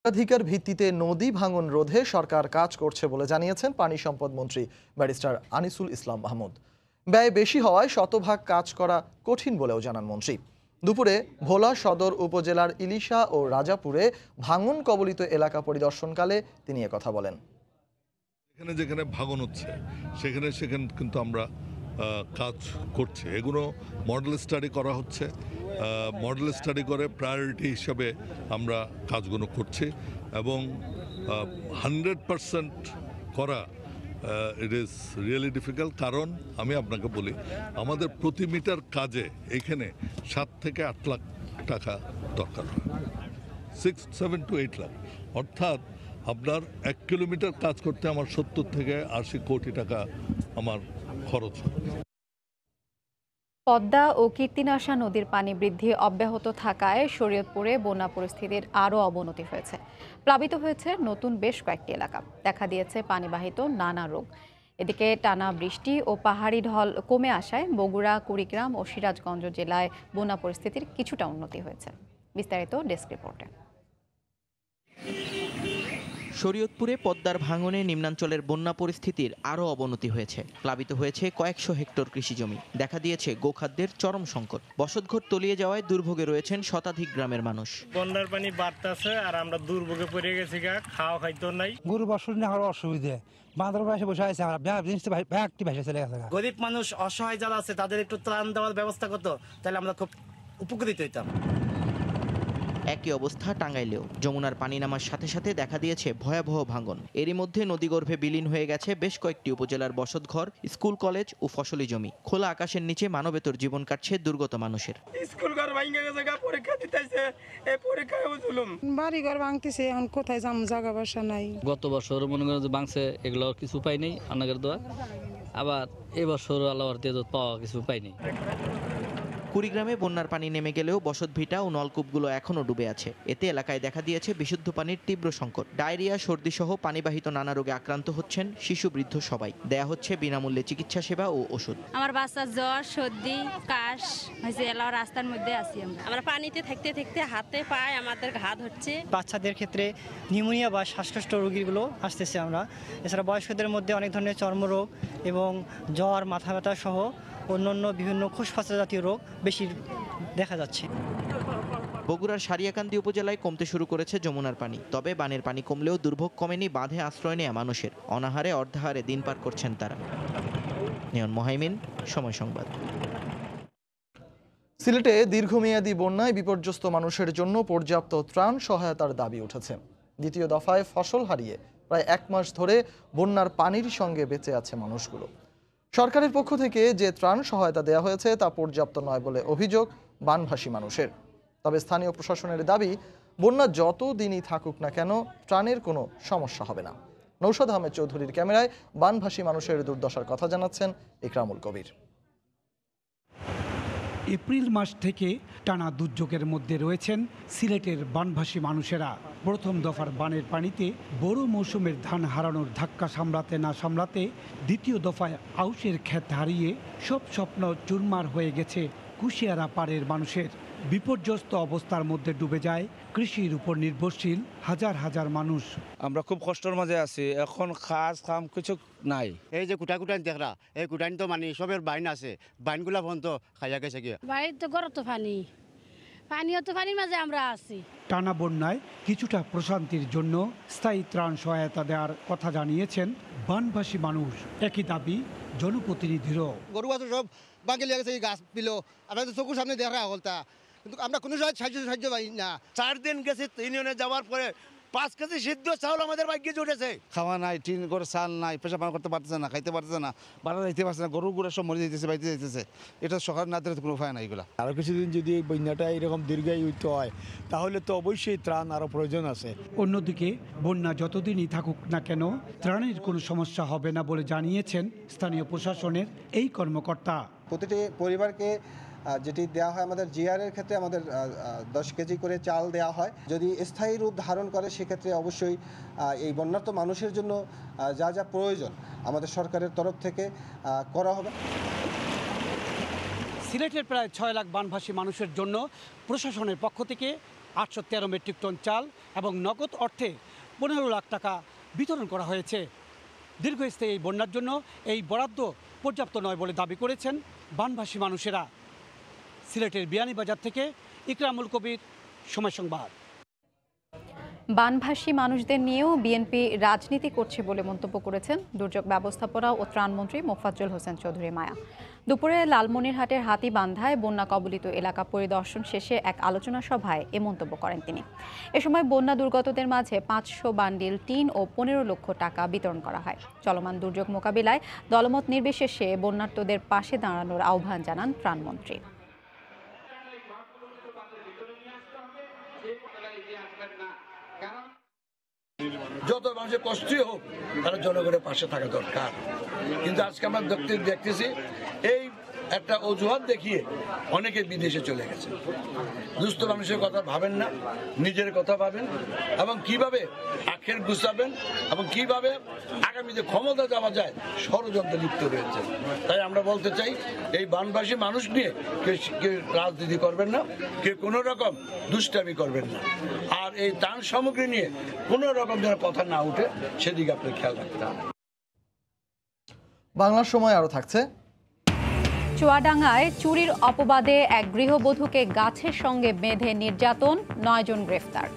অগ্রাধিকার ভিত্তিতে নদী ভাঙন রোধে সরকার কাজ করছে বলে জানিয়েছেন পানি সম্পদ মন্ত্রী ব্যারিস্টার আনিসুল ইসলাম মাহমুদ। ব্যয় বেশি হওয়ায় শতভাগ কাজ করা কঠিন বলেও জানান মন্ত্রী। দুপুরে ভোলা সদর উপজেলার ইলিশা ও রাজাপুরে ভাঙন কবলিত এলাকা পরিদর্শনকালে তিনি একথা বলেন। যেখানে যেখানে ভাঙন হচ্ছে সেখানে সেখানে কিন্তু আমরা কাজ করছে, এগুলো মডেল স্টাডি করা হচ্ছে। মডেল স্টাডি করে প্রায়োরিটি হিসাবে আমরা কাজগুলো করছি এবং 100% করা ইট ইজ রিয়েলি ডিফিকাল্ট। কারণ আমি আপনাকে বলি, আমাদের প্রতি মিটার কাজে এখানে 7 থেকে 8 লাখ টাকা দরকার হয়, 7 to 8 লাখ। অর্থাৎ আপনার 1 কিলোমিটার কাজ করতে আমার 70 থেকে 80 কোটি টাকা আমার খরচ হয়। পদ্মা ও কীর্তিনাশা নদীর পানি বৃদ্ধি অব্যাহত থাকায় শরীয়তপুরে বন্যা পরিস্থিতির আরও অবনতি হয়েছে। প্লাবিত হয়েছে নতুন বেশ কয়েকটি এলাকা, দেখা দিয়েছে পানিবাহিত নানা রোগ। এদিকে টানা বৃষ্টি ও পাহাড়ি ঢল কমে আসায় বগুড়া, কুড়িগ্রাম ও সিরাজগঞ্জ জেলায় বন্যা পরিস্থিতির কিছুটা উন্নতি হয়েছে। বিস্তারিত ডেস্ক রিপোর্টে। শরীয়তপুরে পদ্মার ভাঙনে নিম্নাঞ্চলের বন্যা পরিস্থিতির আরও অবনতি হয়েছে। প্লাবিত হয়েছে কয়েকশো হেক্টর কৃষিজমি, দেখা দিয়েছে গোখাদ্যের চরম সংকট। বসতঘর তলিয়ে যাওয়ায় দুর্ভোগে রয়েছেন শতাধিক গ্রামের মানুষ। বন্যার পানি বাড়তেছে আর আমরা দুর্ভোগে পড়ে গেছি, খাওয়া খাইতো নাই, গরু বছর নেওয়ার অসুবিধে। গরিব মানুষ, অসহায় যারা আছে তাদের একটু ত্রাণ দেওয়ার ব্যবস্থা করতো, তাহলে আমরা খুব উপকৃত হইতাম। একই অবস্থা টাঙ্গাইলেও। যমুনার পানি নামার সাথে সাথে দেখা দিয়েছে ভয়াবহ ভাঙন। এরই মধ্যে নদীগর্ভে বিলীন হয়ে গেছে বেশ কয়েকটি উপজেলার বসতঘর, স্কুল, কলেজ ও ফসলি জমি। খোলা আকাশের নিচে মানবেতর জীবন কাটছে দুর্গত মানুষের। স্কুল ঘর ভাঙে গেছে, পরীক্ষা দিতেছে, এই পরীক্ষায় জুলুম। বাড়ি ঘর ভাঙতেছে, এখন কোথায় যাম, জায়গা বাসা নাই। গত বছর মনে করেন যে ভাঙছে, এগুলো কিছু পাই নাই আন্নাগের দোয়া। আবার এবছর আল্লাহর দিয়ে পাওয়া কিছু পাইনি। কুড়িগ্রামে বন্যার পানি নেমে গেলেও বসতভিটা ও নলকূপগুলো এখনও ডুবে আছে। এতে এলাকায় দেখা দিয়েছে বিশুদ্ধ পানির তীব্র সংকট। ডায়রিয়া, সর্দি সহ পানিবাহিত নানা রোগে আক্রান্ত হচ্ছেন শিশু, বৃদ্ধ সবাই। দেয়া হচ্ছে বিনামূল্যে চিকিৎসা সেবা ও ওষুধ। আমার বাচ্চার জ্বর, সর্দি, কাশ হয়েছে, এলাও রাস্তার মধ্যে আছি আমরা পানিতে থাকতে থাকতে হাতে পায়ে আমাদের ঘা ধরছে। বাচ্চাদের ক্ষেত্রে নিউমোনিয়া বা শ্বাসকষ্ট রোগীগুলো আসতেছে আমরা। এছাড়া বয়স্কদের মধ্যে অনেক ধরনের চর্মরোগ এবং জ্বর, মাথা ব্যথা সহ অন্যান্য বিভিন্ন ফুসফাস জাতীয় রোগ বেশি দেখা যাচ্ছে। বগুড়ার সারিয়াকান্দি উপজেলায় কমতে শুরু করেছে যমুনার পানি। তবে বানের পানি কমলেও দুর্ভোগ কমেনি বাঁধে আশ্রয় নেয়া মানুষের। অনাহারে অর্ধাহারে দিন পার করছেন তারা। নিয়ন মোহাইমিন, সময় সংবাদ। সিলেটে দীর্ঘমেয়াদী বন্যায় বিপর্যস্ত মানুষের জন্য পর্যাপ্ত ত্রাণ সহায়তার দাবি উঠেছে। দ্বিতীয় দফায় ফসল হারিয়ে প্রায় 1 মাস ধরে বন্যার পানির সঙ্গে বেঁচে আছে মানুষগুলো। সরকারের পক্ষ থেকে যে ত্রাণ সহায়তা দেওয়া হয়েছে তা পর্যাপ্ত নয় বলে অভিযোগ বানভাসী মানুষের। তবে স্থানীয় প্রশাসনের দাবি, বন্যা যত দিনই থাকুক না কেন ত্রাণের কোনো সমস্যা হবে না। নৌশাদ আহমেদ চৌধুরীর ক্যামেরায় বানভাসী মানুষের দুর্দশার কথা জানাচ্ছেন ইকরামুল কবির। এপ্রিল মাস থেকে টানা দুর্যোগের মধ্যে রয়েছেন সিলেটের বানভাসী মানুষেরা। প্রথম দফার বানের পানিতে বড় মৌসুমের ধান হারানোর ধাক্কা সামলাতে না সামলাতে দ্বিতীয় দফায় আউশের ক্ষেত হারিয়ে সব স্বপ্ন চুরমার হয়ে গেছে কুশিয়ারা পাড়ের মানুষের। বিপর্যস্ত অবস্থার মধ্যে ডুবে যায় কৃষির উপর নির্ভরশীল হাজার হাজার মানুষ। আমরা খুব কষ্টের মাঝে আছি, এখন কাজ কাম কিছু নাই। এই যে কুটা কুটান দেখরা, এই কুটান তো মানে সবের বাইন আছে, বাইনগুলা বন্ধ খাইয়া গেছে গিয়ে। বাড়িতে গড় তো পানিও তো পানির মাঝে আমরা আছি। টানা বন্যায় কিছুটা প্রশান্তির জন্য স্থায়ী ত্রাণ সহায়তা দেওয়ার কথা জানিয়েছেন বানভাসী মানুষ। একই দাবি জনপ্রতিনিধিরও। গরু আছে সব বাঙ্গে লেগে গেছে, গাছ পিলো, আমাদের চোখের সামনে দেখা হলতা, কিন্তু আমরা কোনো সাহায্য পাই না। 4 দিন গেছে ইউনিয়নে যাওয়ার পরে 5 কেজি সিদ্ধ চাউল আমাদের ভাগ্যে জুটেছে। খাওয়া নাই, টিন করে চাল নাই, পেশা পান করতে পারতেছে না, খাইতে পারতেছে না, বাড়া যাইতে পারছে না, গরুগুলো সব মরে যাইতেছে, বাইতে যাইতেছে। এটা সরকার না দিলে কোনো উপায় নাই। এগুলো আরও কিছুদিন যদি এই বন্যাটা এরকম দীর্ঘায়িত হয় তাহলে তো অবশ্যই ত্রাণ আরও প্রয়োজন আছে। অন্যদিকে বন্যা যতদিনই থাকুক না কেন ত্রাণের কোনো সমস্যা হবে না বলে জানিয়েছেন স্থানীয় প্রশাসনের এই কর্মকর্তা। প্রতিটি পরিবারকে যেটি দেওয়া হয়, আমাদের জিআরের ক্ষেত্রে আমাদের 10 কেজি করে চাল দেওয়া হয়। যদি স্থায়ী রূপ ধারণ করে সেক্ষেত্রে অবশ্যই এই বন্যার্ত মানুষের জন্য যা যা প্রয়োজন আমাদের সরকারের তরফ থেকে করা হবে। সিলেটের প্রায় 6 লাখ বানভাসী মানুষের জন্য প্রশাসনের পক্ষ থেকে 813 মেট্রিক টন চাল এবং নগদ অর্থে 15 লাখ টাকা বিতরণ করা হয়েছে। দীর্ঘস্থায়ী এই বন্যার জন্য এই বরাদ্দ পর্যাপ্ত নয় বলে দাবি করেছেন বানভাসী মানুষেরা। সিলেটের বিয়ানীবাজার থেকে ইকরামুল কবির, সময় সংবাদ। বানভাসী মানুষদের নিয়েও বিএনপি রাজনীতি করছে বলে মন্তব্য করেছেন দুর্যোগ ব্যবস্থাপনা ও ত্রাণমন্ত্রী মোফাজ্জল হোসেন চৌধুরী মায়া। দুপুরে লালমনিরহাটের হাতীবান্ধায় বন্যা কবলিত এলাকা পরিদর্শন শেষে এক আলোচনা সভায় এ মন্তব্য করেন তিনি। এ সময় বন্যা দুর্গতদের মাঝে 500 বান্ডিল টিন ও 15 লক্ষ টাকা বিতরণ করা হয়। চলমান দুর্যোগ মোকাবিলায় দলমত নির্বিশেষে বন্যার্তদের পাশে দাঁড়ানোর আহ্বান জানান ত্রাণমন্ত্রী। যত মানুষের কষ্টই হোক তারা জনগণের পাশে থাকা দরকার, কিন্তু আজকে আমরা দেখতেছি এই একটা অজুহাত দেখিয়ে অনেকে বিদেশে চলে গেছে। দুস্থ মানুষের কথা ভাবেন না, নিজের কথা ভাবেন এবং কিভাবে আখের গুছাবেন এবং কিভাবে আগামীতে ক্ষমতা যাওয়া যায় ষড়যন্ত্রে লিপ্ত রয়েছে। তাই আমরা বলতে চাই এই বানভাসী মানুষ নিয়ে কেউ রাজনীতি করবেন না, কেউ কোনো রকম দুষ্টামি করবেন না, আর এই ত্রাণ সামগ্রী নিয়ে কোনো রকম যেন কথা না উঠে সেদিকে আপনি খেয়াল রাখতে হবে। বাংলার সময় আরো থাকছে। চুয়াডাঙ্গায় চুরির অপবাদে এক গৃহবধূকে গাছের সঙ্গে বেঁধে নির্যাতন, 9 জন গ্রেফতার।